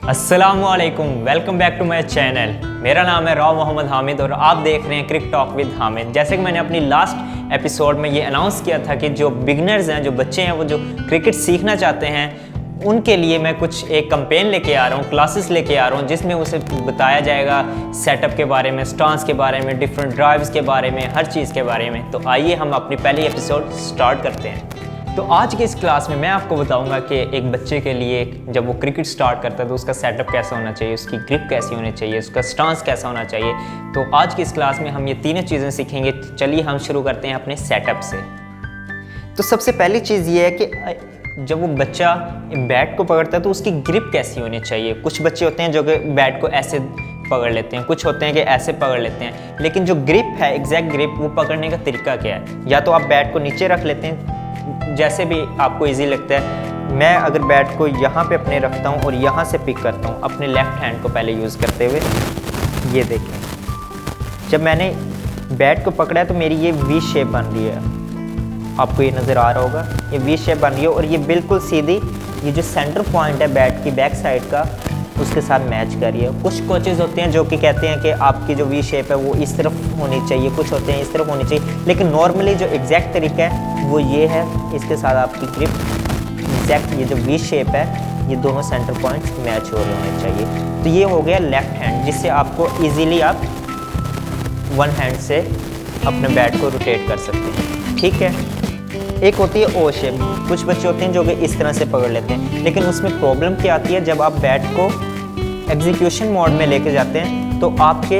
अस्सलामुअलैकुम, welcome back to my channel. मेरा नाम है राव मोहम्मद हामिद और आप देख रहे हैं क्रिक टॉक विद हामिद। जैसे कि मैंने अपनी लास्ट एपिसोड में ये अनाउंस किया था कि जो बिगनर्स हैं, जो बच्चे हैं, वो जो क्रिकेट सीखना चाहते हैं, उनके लिए मैं कुछ एक कैंपेन लेके आ रहा हूँ, क्लासेस लेके आ रहा हूँ, जिसमें उसे बताया जाएगा सेटअप के बारे में, स्टांस के बारे में, डिफरेंट ड्राइव्स के बारे में, हर चीज़ के बारे में। तो आइए हम अपनी पहली एपिसोड स्टार्ट करते हैं। तो आज के इस क्लास में मैं आपको बताऊंगा कि एक बच्चे के लिए जब वो क्रिकेट स्टार्ट करता है तो उसका सेटअप कैसा होना चाहिए, उसकी ग्रिप कैसी होनी चाहिए, उसका स्टांस कैसा होना चाहिए। तो आज की इस क्लास में हम ये तीनों चीज़ें सीखेंगे। चलिए हम शुरू करते हैं अपने सेटअप से। तो सबसे पहली चीज़ ये है कि जब वो बच्चा बैट को पकड़ता है तो उसकी ग्रिप कैसी होनी चाहिए। कुछ बच्चे होते हैं जो कि बैट को ऐसे पकड़ लेते हैं, कुछ होते हैं कि ऐसे पकड़ लेते हैं, लेकिन जो ग्रिप है, एग्जैक्ट ग्रिप, वो पकड़ने का तरीका क्या है। या तो आप बैट को नीचे रख लेते हैं, जैसे भी आपको इजी लगता है। मैं अगर बैट को यहाँ पे अपने रखता हूँ और यहाँ से पिक करता हूँ अपने लेफ़्ट हैंड को पहले यूज़ करते हुए। ये देखें, जब मैंने बैट को पकड़ा है तो मेरी ये वी शेप बन रही है। आपको ये नज़र आ रहा होगा, ये वी शेप बन रही है और ये बिल्कुल सीधी, ये जो सेंटर पॉइंट है बैट की बैक साइड का, उसके साथ मैच कर रही है। कुछ कोचेज़ होते हैं जो कि कहते हैं कि आपकी जो वी शेप है वो इस तरफ होनी चाहिए, कुछ होते हैं इस तरफ होनी चाहिए, लेकिन नॉर्मली जो एग्जैक्ट तरीका है वो ये है। इसके साथ आपकी ग्रिप एग्जैक्ट, ये जो वी शेप है, ये दोनों सेंटर पॉइंट्स मैच हो रहे होने चाहिए। तो ये हो गया लेफ्ट हैंड, जिससे आपको ईजीली आप वन हैंड से अपने बैट को रोटेट कर सकते हैं। ठीक है। एक होती है ओ शेप। कुछ बच्चे होते हैं जो कि इस तरह से पकड़ लेते हैं, लेकिन उसमें प्रॉब्लम क्या आती है, जब आप बैट को एग्जीक्यूशन मोड में लेके जाते हैं तो आपके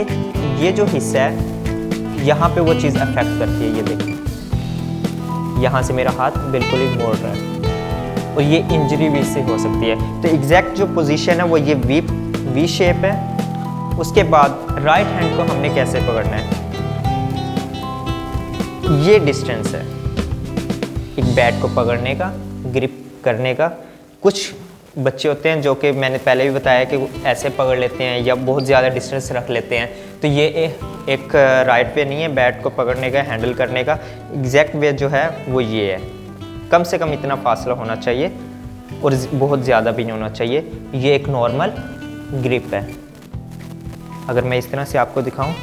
ये जो हिस्सा है यहाँ पे वो चीज़ अफेक्ट करती है। ये देखिए, यहाँ से मेरा हाथ बिल्कुल ही मोड़ रहा है और ये इंजरी भी इससे हो सकती है। तो एग्जैक्ट जो पोजीशन है वो ये वी शेप है। उसके बाद राइट हैंड को हमने कैसे पकड़ना है, ये डिस्टेंस है एक बैट को पकड़ने का, ग्रिप करने का। कुछ बच्चे होते हैं जो कि मैंने पहले भी बताया कि वो ऐसे पकड़ लेते हैं या बहुत ज़्यादा डिस्टेंस रख लेते हैं। तो ये एक राइट वे नहीं है बैट को पकड़ने का, हैंडल करने का। एग्जैक्ट वे जो है वो ये है। कम से कम इतना फासला होना चाहिए और बहुत ज़्यादा भी नहीं होना चाहिए। ये एक नॉर्मल ग्रिप है। अगर मैं इस तरह से आपको दिखाऊं,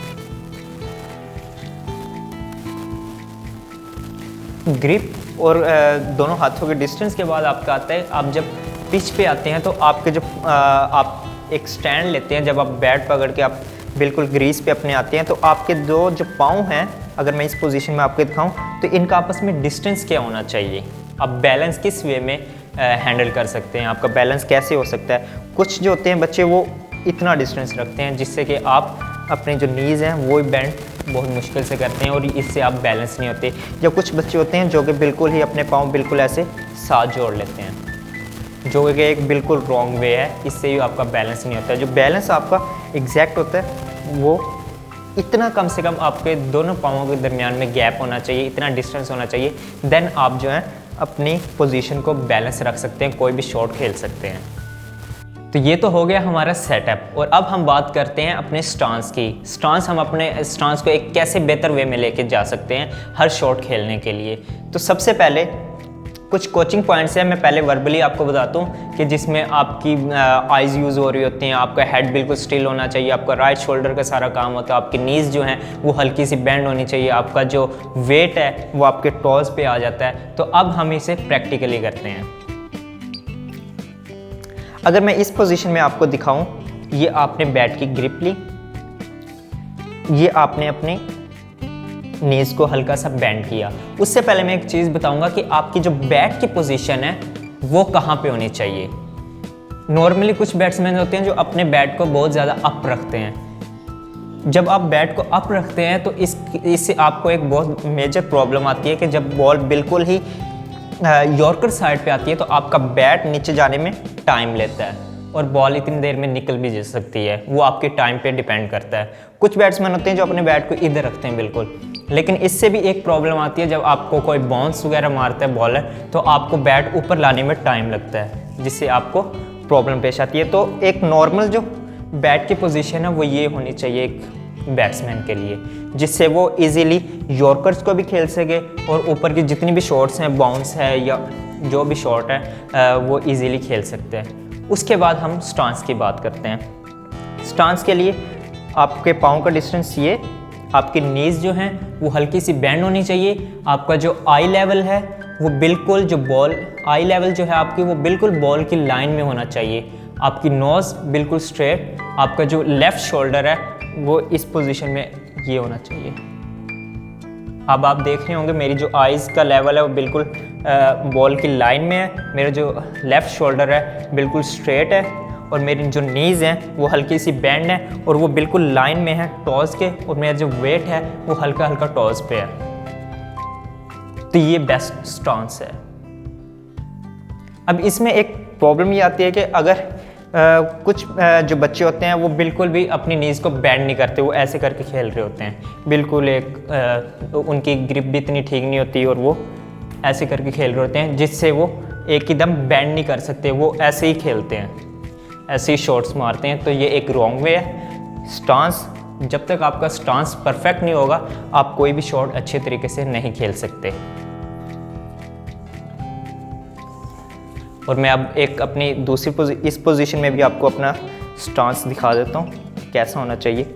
ग्रिप और दोनों हाथों के डिस्टेंस के बाद आपका आता है, आप जब पिच पे आते हैं तो आपके जो आप एक स्टैंड लेते हैं, जब आप बैट पकड़ के आप बिल्कुल ग्रीज पे अपने आते हैं तो आपके दो जो पाँव हैं, अगर मैं इस पोजीशन में आपको दिखाऊं तो इनका आपस में डिस्टेंस क्या होना चाहिए। आप बैलेंस किस वे में हैंडल कर सकते हैं, आपका बैलेंस कैसे हो सकता है। कुछ जो होते हैं बच्चे वो इतना डिस्टेंस रखते हैं जिससे कि आप अपने जो नीज़ हैं वो बेंड बहुत मुश्किल से करते हैं और इससे आप बैलेंस नहीं होते। या कुछ बच्चे होते हैं जो कि बिल्कुल ही अपने पाँव बिल्कुल ऐसे साथ जोड़ लेते हैं, जो कि एक बिल्कुल रॉन्ग वे है। इससे भी आपका बैलेंस नहीं होता है। जो बैलेंस आपका एग्जैक्ट होता है वो इतना, कम से कम आपके दोनों पाँवों के दरमियान में गैप होना चाहिए, इतना डिस्टेंस होना चाहिए। देन आप जो है अपनी पोजीशन को बैलेंस रख सकते हैं, कोई भी शॉट खेल सकते हैं। तो ये तो हो गया हमारा सेटअप। और अब हम बात करते हैं अपने स्टांस की। स्टांस, हम अपने स्टांस को एक कैसे बेहतर वे में लेके जा सकते हैं हर शॉट खेलने के लिए। तो सबसे पहले कुछ कोचिंग पॉइंट्स हैं, मैं पहले वर्बली आपको बताता हूँ कि जिसमें आपकी आइज़ यूज़ हो रही होती हैं, आपका हेड बिल्कुल स्टिल होना चाहिए, आपका राइट शोल्डर का सारा काम होता है, आपकी नीज़ जो हैं वो हल्की सी बेंड होनी चाहिए, आपका जो वेट है वो आपके टॉज पे आ जाता है। तो अब हम इसे प्रैक्टिकली करते हैं। अगर मैं इस पोजीशन में आपको दिखाऊं, ये आपने बैट की ग्रिप ली, ये आपने अपने नीज को हल्का सा बेंड किया। उससे पहले मैं एक चीज़ बताऊंगा कि आपकी जो बैट की पोजीशन है वो कहाँ पे होनी चाहिए। नॉर्मली कुछ बैट्समैन होते हैं जो अपने बैट को बहुत ज़्यादा अप रखते हैं। जब आप बैट को अप रखते हैं तो इससे आपको एक बहुत मेजर प्रॉब्लम आती है कि जब बॉल बिल्कुल ही यॉर्कर साइड पे आती है तो आपका बैट नीचे जाने में टाइम लेता है और बॉल इतनी देर में निकल भी जा सकती है। वो आपके टाइम पे डिपेंड करता है। कुछ बैट्समैन होते हैं जो अपने बैट को इधर रखते हैं बिल्कुल, लेकिन इससे भी एक प्रॉब्लम आती है, जब आपको कोई बाउंस वगैरह मारता है बॉलर तो आपको बैट ऊपर लाने में टाइम लगता है, जिससे आपको प्रॉब्लम पेश आती है। तो एक नॉर्मल जो बैट की पोजीशन है वो ये होनी चाहिए एक बैट्समैन के लिए, जिससे वो इजीली यॉर्कर्स को भी खेल सके और ऊपर की जितनी भी शॉट्स हैं, बाउंस है या जो भी शॉट है वो इजीली खेल सकते हैं। उसके बाद हम स्टांस की बात करते हैं। स्टांस के लिए आपके पाँव का डिस्टेंस ये, आपकी नीज जो हैं वो हल्की सी बेंड होनी चाहिए, आपका जो आई लेवल है वो बिल्कुल जो बॉल आई लेवल जो है आपकी वो बिल्कुल बॉल की लाइन में होना चाहिए, आपकी नोज़ बिल्कुल स्ट्रेट, आपका जो लेफ़्ट शोल्डर है वो इस पोजीशन में ये होना चाहिए। अब आप देख रहे होंगे मेरी जो आइज़ का लेवल है वो बिल्कुल बॉल की लाइन में है, मेरा जो लेफ़्ट शोल्डर है बिल्कुल स्ट्रेट है और मेरी जो नीज़ हैं वो हल्की सी बेंड है और वो बिल्कुल लाइन में है टॉज़ के, और मेरा जो वेट है वो हल्का हल्का टॉज़ पे है। तो ये बेस्ट स्टांस है। अब इसमें एक प्रॉब्लम ये आती है कि अगर कुछ जो बच्चे होते हैं वो बिल्कुल भी अपनी नीज़ को बेंड नहीं करते, वो ऐसे करके खेल रहे होते हैं, बिल्कुल उनकी ग्रिप भी इतनी ठीक नहीं होती और वो ऐसे करके खेल रहे होते हैं जिससे वो एक एकदम बेंड नहीं कर सकते, वो ऐसे ही खेलते हैं, ऐसे ही शॉट्स मारते हैं। तो ये एक रॉन्ग वे है। स्टांस, जब तक आपका स्टांस परफेक्ट नहीं होगा आप कोई भी शॉट अच्छे तरीके से नहीं खेल सकते। और मैं अब एक अपनी दूसरी इस पोजीशन में भी आपको अपना स्टांस दिखा देता हूँ कैसा होना चाहिए।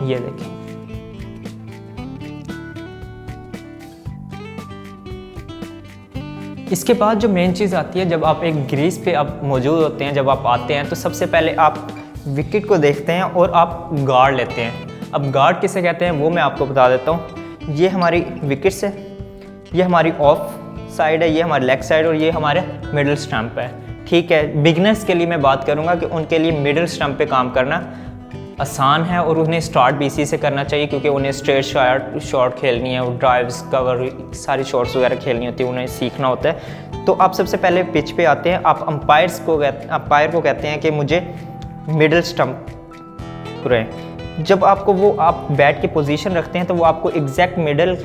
ये देखें, इसके बाद जो मेन चीज़ आती है, जब आप एक ग्रीस पे आप मौजूद होते हैं, जब आप आते हैं तो सबसे पहले आप विकेट को देखते हैं और आप गार्ड लेते हैं। अब गार्ड किसे कहते हैं वो मैं आपको बता देता हूँ। ये हमारी विकेट्स है, ये हमारी ऑफ साइड है, ये हमारी लेग साइड और ये हमारे मिडिल स्टंप है। ठीक है, बिगनर्स के लिए मैं बात करूँगा कि उनके लिए मिडिल स्टंप पे काम करना आसान है और उन्हें स्टार्ट भी इसी से करना चाहिए, क्योंकि उन्हें स्ट्रेट शॉट खेलनी है और ड्राइव्स कवर सारी शॉट्स वगैरह खेलनी होती है, उन्हें सीखना होता है। तो आप सबसे पहले पिच पे आते हैं, आप अंपायर को कहते हैं कि मुझे मिडिल स्टंप करें। जब आपको वो आप बैट की पोजीशन रखते हैं तो वो आपको एग्जैक्ट मिडिल,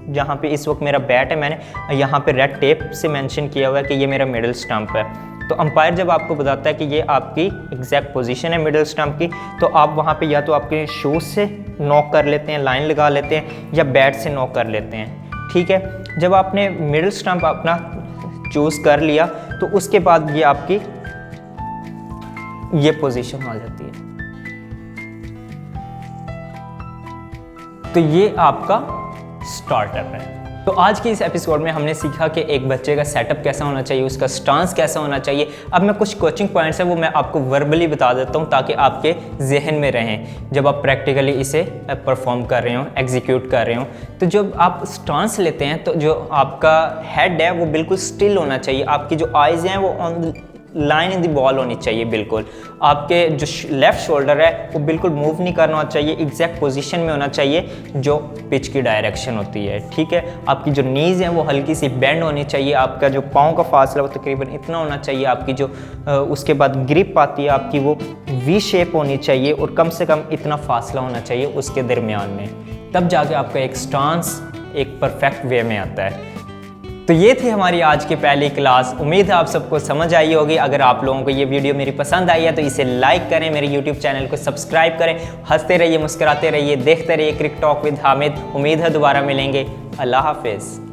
जहाँ पे इस वक्त मेरा बैट है, मैंने यहाँ पे रेड टेप से मेंशन किया हुआ है कि ये मेरा मिडिल स्टंप है। तो अंपायर जब आपको बताता है कि ये आपकी एग्जैक्ट पोजीशन है मिडिल स्टंप की, तो आप वहाँ पे या तो आपके शूज़ से नॉक कर लेते हैं, लाइन लगा लेते हैं, या बैट से नॉक कर लेते हैं। ठीक है, जब आपने मिडिल स्टंप अपना चूज़ कर लिया तो उसके बाद ये आपकी ये पोजीशन आ जाती है। तो ये आपका स्टार्टर है। तो आज की इस एपिसोड में हमने सीखा कि एक बच्चे का सेटअप कैसा होना चाहिए, उसका स्टांस कैसा होना चाहिए। अब मैं कुछ कोचिंग पॉइंट्स हैं वो मैं आपको वर्बली बता देता हूँ ताकि आपके जहन में रहें जब आप प्रैक्टिकली इसे परफॉर्म कर रहे हो, एग्जीक्यूट कर रहे हो। तो जब आप स्टांस लेते हैं तो जो आपका हेड है वो बिल्कुल स्टिल होना चाहिए, आपकी जो आइज़ हैं वो on line in the ball होनी चाहिए बिल्कुल, आपके जो लेफ़्ट शोल्डर है वो बिल्कुल मूव नहीं करना चाहिए, एग्जैक्ट पोजीशन में होना चाहिए जो पिच की डायरेक्शन होती है। ठीक है, आपकी जो नीज़ है वो हल्की सी बेंड होनी चाहिए, आपका जो पाँव का फासला वो तकरीबन इतना होना चाहिए, आपकी जो उसके बाद ग्रिप आती है आपकी वो वी शेप होनी चाहिए और कम से कम इतना फासला होना चाहिए उसके दरमियान में, तब जाके आपका एक स्टांस एक परफेक्ट वे में आता है। तो ये थी हमारी आज की पहली क्लास। उम्मीद है आप सबको समझ आई होगी। अगर आप लोगों को ये वीडियो मेरी पसंद आई है तो इसे लाइक करें, मेरे YouTube चैनल को सब्सक्राइब करें, हंसते रहिए, मुस्कुराते रहिए, देखते रहिए क्रिक टॉक विद हामिद। उम्मीद है दोबारा मिलेंगे। अल्लाह हाफिज़।